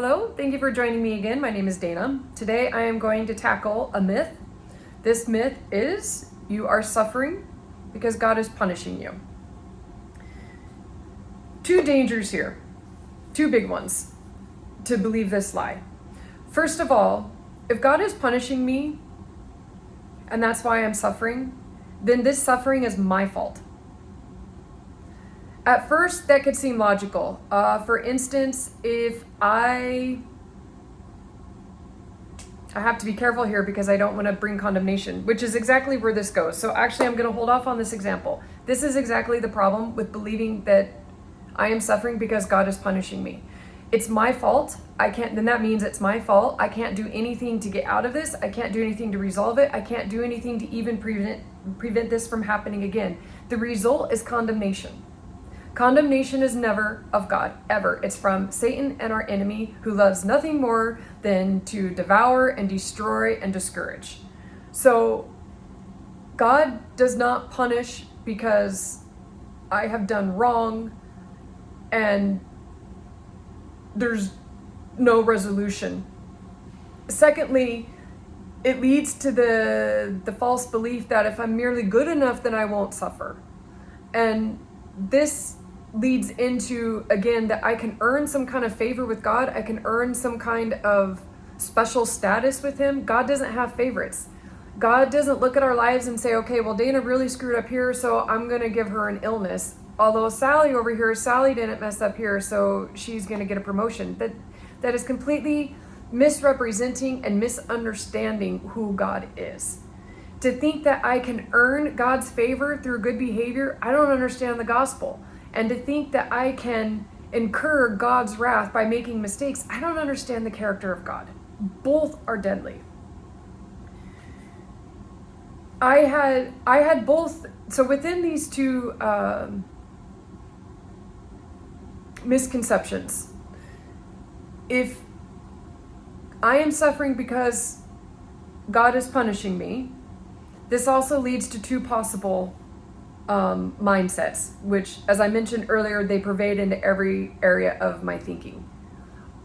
Hello, thank you for joining me again. My name is Dana. Today I am going to tackle a myth. This myth is you are suffering because God is punishing you. Two dangers here, two big ones to believe this lie. First of all, if God is punishing me and that's why I'm suffering, then this suffering is my fault. At first, that could seem logical. For instance, if I have to be careful here because I don't want to bring condemnation, which is exactly where this goes. So actually, I'm going to hold off on this example. This is exactly the problem with believing that I am suffering because God is punishing me. It's my fault. Then that means it's my fault. I can't do anything to get out of this. I can't do anything to resolve it. I can't do anything to even prevent this from happening again. The result is condemnation. Condemnation is never of God, ever. It's from Satan and our enemy, who loves nothing more than to devour and destroy and discourage. So God does not punish because I have done wrong and there's no resolution. Secondly, it leads to the false belief that if I'm merely good enough, then I won't suffer. And this leads into, again, that I can earn some kind of favor with God. I can earn some kind of special status with Him. God doesn't have favorites. God doesn't look at our lives and say, okay, well, Dana really screwed up here, so I'm going to give her an illness. Although Sally over here, Sally didn't mess up here, so she's going to get a promotion. That is completely misrepresenting and misunderstanding who God is. To think that I can earn God's favor through good behavior, I don't understand the gospel. And to think that I can incur God's wrath by making mistakes, I don't understand the character of God. Both are deadly. I had both. So within these two misconceptions, if I am suffering because God is punishing me, this also leads to two possible mindsets, which, as I mentioned earlier, they pervade into every area of my thinking.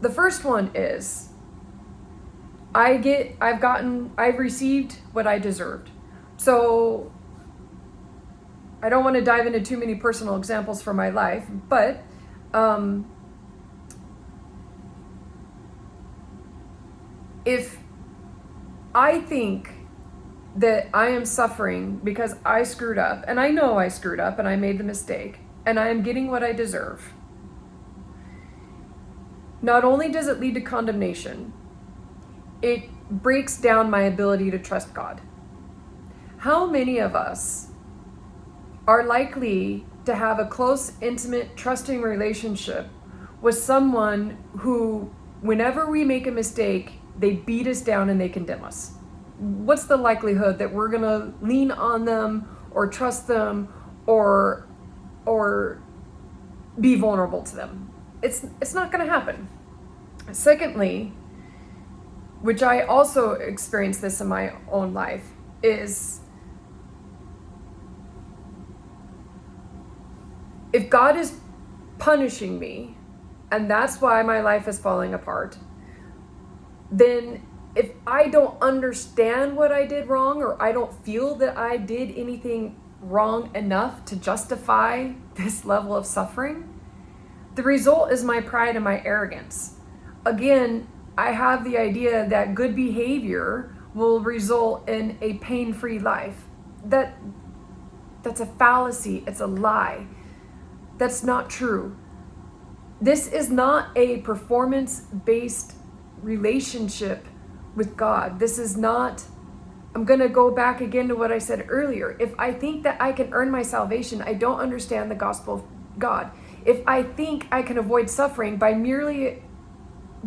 The first one is I've received what I deserved. So I don't want to dive into too many personal examples from my life, but if I think that I am suffering because I screwed up, and I know I screwed up and I made the mistake, and I am getting what I deserve, not only does it lead to condemnation, it breaks down my ability to trust God. How many of us are likely to have a close, intimate, trusting relationship with someone who, whenever we make a mistake, they beat us down and they condemn us? What's the likelihood that we're going to lean on them or trust them or be vulnerable to them? It's not going to happen. Secondly, which I also experienced this in my own life, is if God is punishing me and that's why my life is falling apart, then if I don't understand what I did wrong, or I don't feel that I did anything wrong enough to justify this level of suffering, the result is my pride and my arrogance. Again, I have the idea that good behavior will result in a pain-free life. That's a fallacy. It's a lie. That's not true. This is not a performance-based relationship with God. This is not, I'm going to go back again to what I said earlier. If I think that I can earn my salvation, I don't understand the gospel of God. If I think I can avoid suffering by merely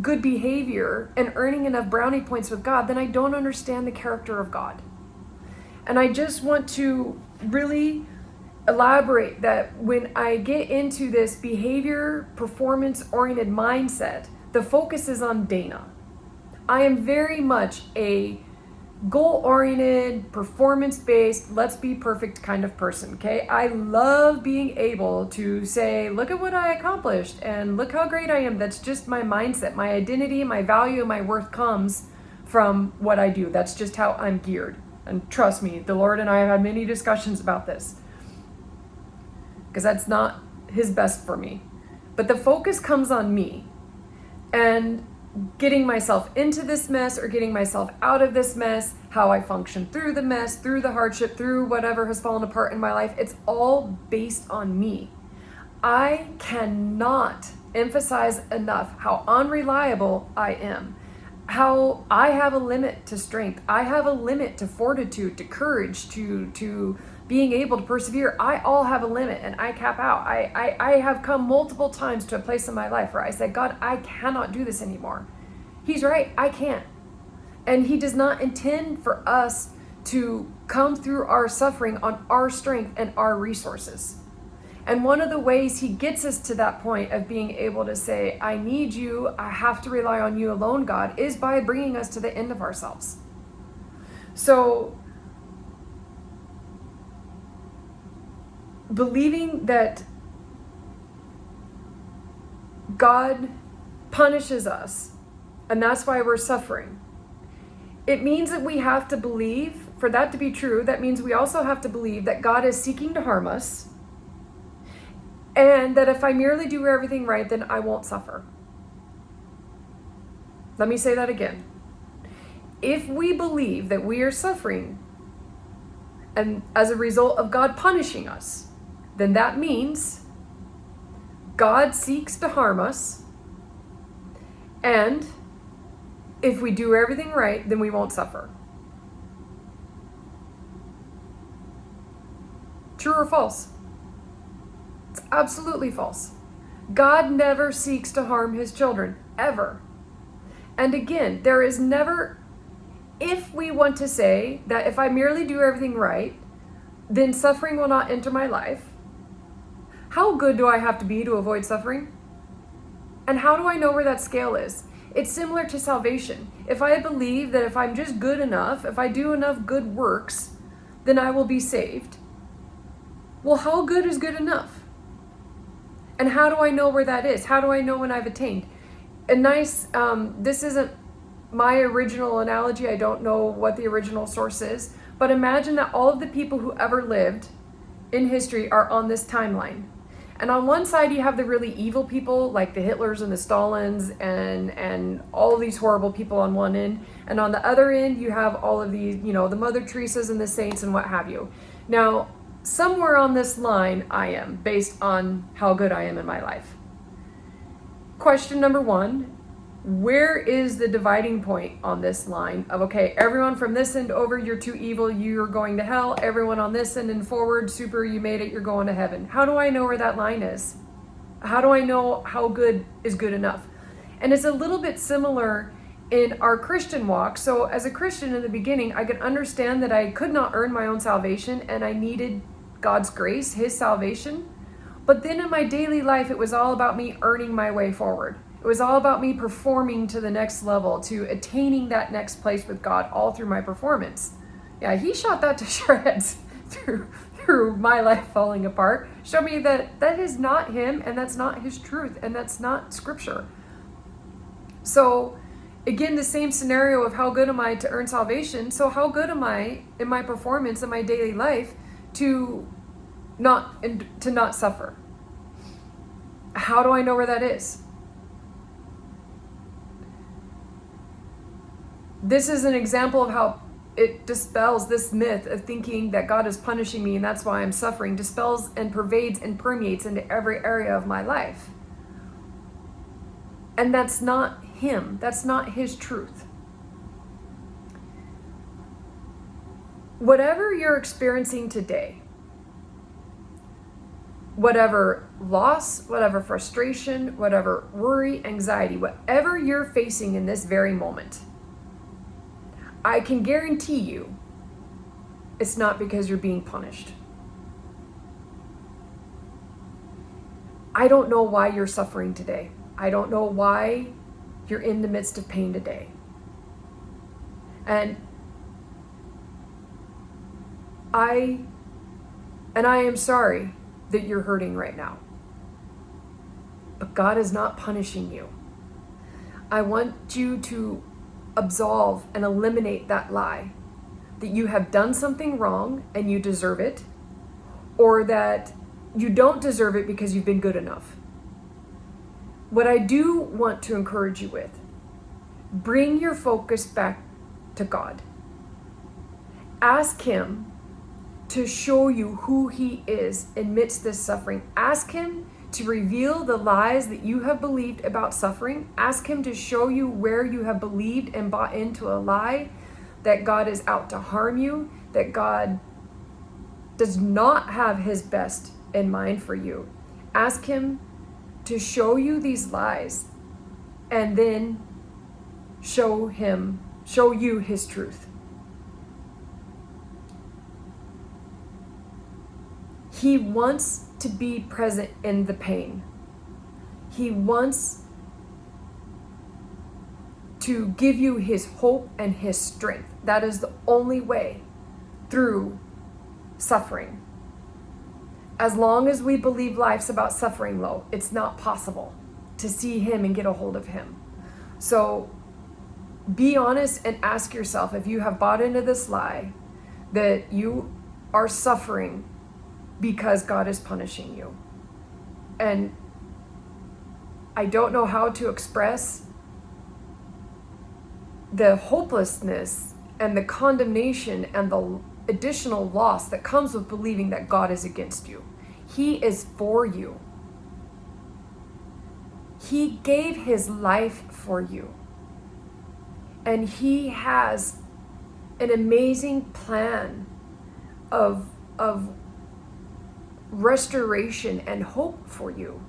good behavior and earning enough brownie points with God, then I don't understand the character of God. And I just want to really elaborate that when I get into this behavior, performance-oriented mindset, the focus is on Dana. I am very much a goal-oriented, performance-based, let's be perfect kind of person, okay? I love being able to say, look at what I accomplished and look how great I am. That's just my mindset. My identity, my value, my worth comes from what I do. That's just how I'm geared. And trust me, the Lord and I have had many discussions about this, because that's not his best for me. But the focus comes on me and getting myself into this mess or getting myself out of this mess, how I function through the mess, through the hardship, through whatever has fallen apart in my life. It's all based on me. I cannot emphasize enough how unreliable I am, how I have a limit to strength. I have a limit to fortitude, to courage, to being able to persevere. I all have a limit and I cap out. I have come multiple times to a place in my life where I said, God, I cannot do this anymore. He's right, I can't. And he does not intend for us to come through our suffering on our strength and our resources. And one of the ways he gets us to that point of being able to say, I need you, I have to rely on you alone, God, is by bringing us to the end of ourselves. So believing that God punishes us, and that's why we're suffering, it means that we have to believe, for that to be true, that means we also have to believe that God is seeking to harm us, and that if I merely do everything right, then I won't suffer. Let me say that again. If we believe that we are suffering, and as a result of God punishing us, then that means God seeks to harm us, and if we do everything right, then we won't suffer. True or false? It's absolutely false. God never seeks to harm his children, ever. And again, there is never, if we want to say that if I merely do everything right, then suffering will not enter my life, how good do I have to be to avoid suffering? And how do I know where that scale is? It's similar to salvation. If I believe that if I'm just good enough, if I do enough good works, then I will be saved. Well, how good is good enough? And how do I know where that is? How do I know when I've attained? A nice, this isn't my original analogy. I don't know what the original source is, but imagine that all of the people who ever lived in history are on this timeline. And on one side, you have the really evil people, like the Hitlers and the Stalins and all of these horrible people on one end. And on the other end, you have all of these, the Mother Teresas and the saints and what have you. Now, somewhere on this line, I am, based on how good I am in my life. Question number one, where is the dividing point on this line of, okay, everyone from this end over, you're too evil, you're going to hell. Everyone on this end and forward, super, you made it, you're going to heaven. How do I know where that line is? How do I know how good is good enough? And it's a little bit similar in our Christian walk. So as a Christian in the beginning, I could understand that I could not earn my own salvation and I needed God's grace, his salvation. But then in my daily life, it was all about me earning my way forward. It was all about me performing to the next level, to attaining that next place with God, all through my performance. Yeah, he shot that to shreds through my life falling apart. Showed me that that is not him, and that's not his truth, and that's not scripture. So again, the same scenario of how good am I to earn salvation? So how good am I in my performance in my daily life to not suffer? How do I know where that is? This is an example of how it dispels this myth of thinking that God is punishing me and that's why I'm suffering. Dispels and pervades and permeates into every area of my life. And that's not him. That's not his truth. Whatever you're experiencing today, whatever loss, whatever frustration, whatever worry, anxiety, whatever you're facing in this very moment, I can guarantee you it's not because you're being punished. I don't know why you're suffering today. I don't know why you're in the midst of pain today. And I am sorry that you're hurting right now. But God is not punishing you. I want you to absolve and eliminate that lie that you have done something wrong and you deserve it, or that you don't deserve it because you've been good enough. What I do want to encourage you with, bring your focus back to God. Ask Him to show you who He is amidst this suffering. Ask Him to reveal the lies that you have believed about suffering. Ask Him to show you where you have believed and bought into a lie that God is out to harm you, that God does not have His best in mind for you. Ask Him to show you these lies and then show you His truth. He wants to be present in the pain. He wants to give you His hope and His strength. That is the only way through suffering. As long as we believe life's about suffering, though, it's not possible to see Him and get a hold of Him. So be honest and ask yourself if you have bought into this lie that you are suffering because God is punishing you. And I don't know how to express the hopelessness and the condemnation and the additional loss that comes with believing that God is against you. He is for you. He gave His life for you. And He has an amazing plan of restoration and hope for you.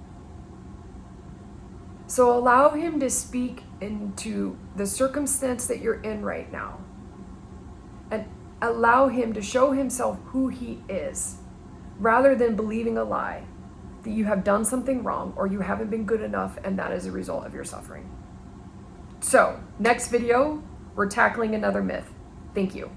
So allow Him to speak into the circumstance that you're in right now. And allow Him to show Himself who He is, rather than believing a lie that you have done something wrong or you haven't been good enough and that is a result of your suffering. So, next video, we're tackling another myth. Thank you.